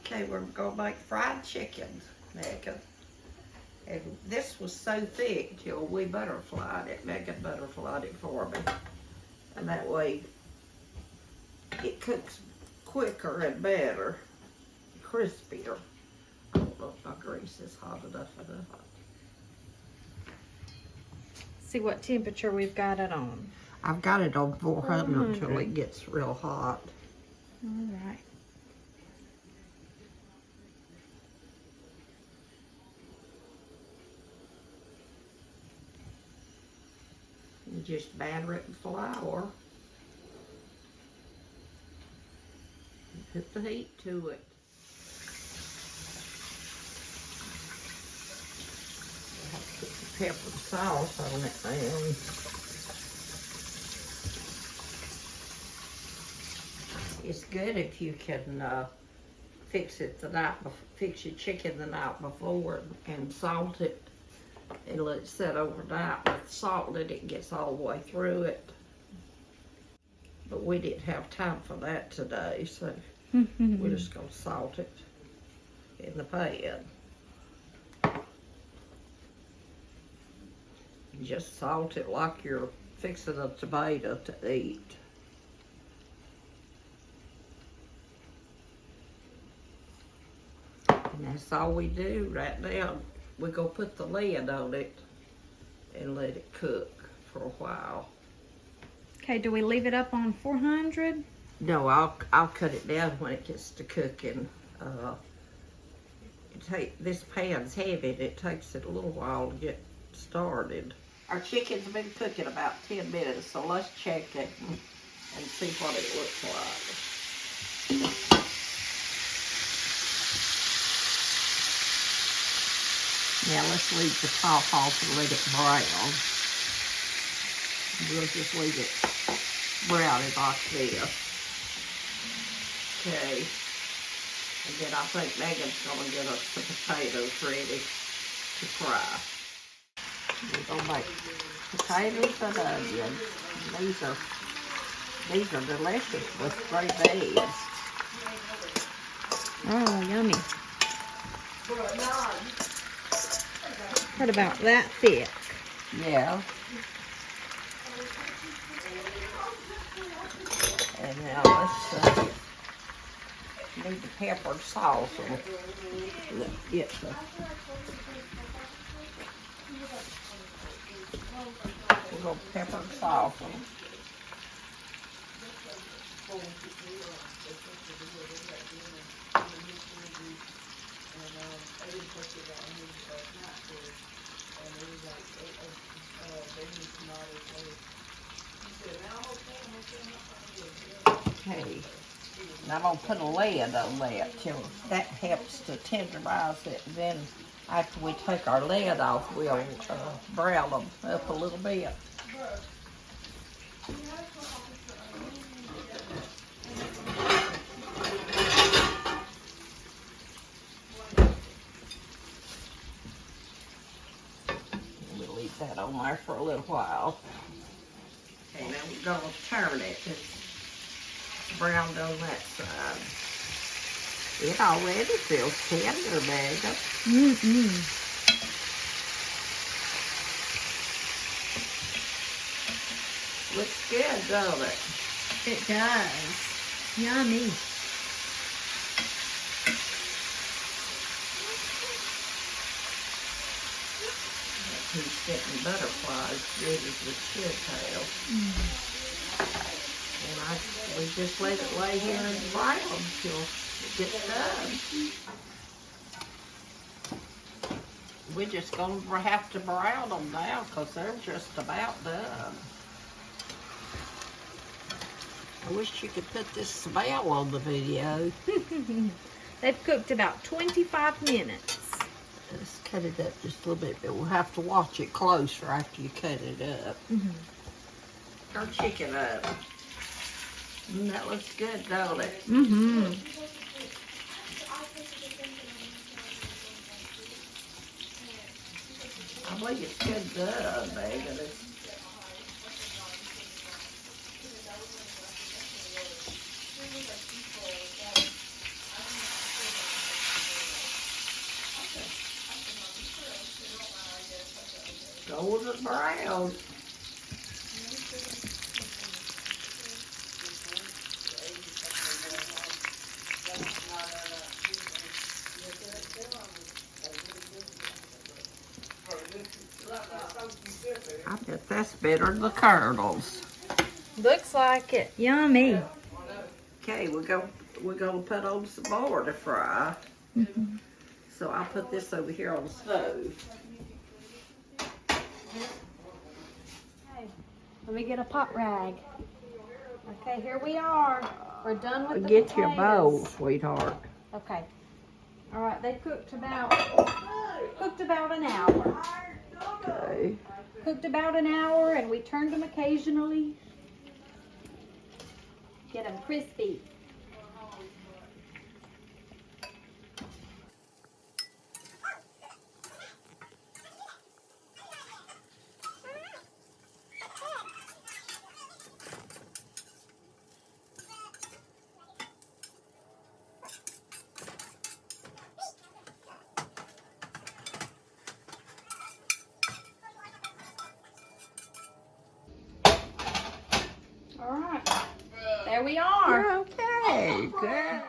Okay, we're gonna make fried chicken, Megan. And this was so thick till we butterflied it. Megan butterflied it for me. And that way it cooks quicker and better, crispier. I don't know if my grease is hot enough. See what temperature we've got it on. I've got it on 400 till it gets real hot. All right. You just batter it in flour. Put the heat to it. I have to put the pepper and sauce on it now. It's good if you can fix your chicken the night before and salt it and let it set overnight. With salt, it gets all the way through it. But we didn't have time for that today, so we're just gonna salt it in the pan. Just salt it like you're fixing a tomato to eat. And that's all we do right now. We're gonna put the lid on it and let it cook for a while. Okay, do we leave it up on 400? No, I'll cut it down when it gets to cooking. This pan's heavy and it takes it a little while to get started. Our chicken's been cooking about 10 minutes, so let's check it and see what it looks like. Now let's leave the top off and let it brown. We'll just leave it browning like this. Okay. And then I think Megan's gonna get us the potatoes ready to fry. We're gonna make potatoes and onions. These are delicious with green beans. Oh, yummy. What about that thick? Yeah. And now let's need the pepper and sauce. Get the. We're going to pepper and sauce them. Okay, and I'm going to put a lid on that till that helps to tenderize it. Then after we take our lid off, we'll brown them up a little bit. We'll leave that on there for a little while. Okay, now we're going to turn it. It's browned on that side. It already feels tender, Megan. Looks good, don't it? It does. Yummy. That piece getting butterflies good as it should have. And we just let it lay here and brown until it gets done. We're just going to have to brown them now because they're just about done. I wish you could put this smell on the video. They've cooked about 25 minutes. Let's cut it up just a little bit, but we'll have to watch it closer after you cut it up. Our chicken up. That looks good, don't it? I believe it's good done, Megan. Golden brown. I bet that's better than the kernels. Looks like it. Yummy. Okay, we're gonna put on some more to fry. Mm-hmm. So I'll put this over here on the stove. Okay, let me get a pot rag. Okay, here we are. We're done with the Get your bowl, potatoes. sweetheart. Okay. All right, they cooked about an hour. Okay. Cooked about an hour, and we turned them occasionally. Get them crispy. All right, there we are. Okay, good.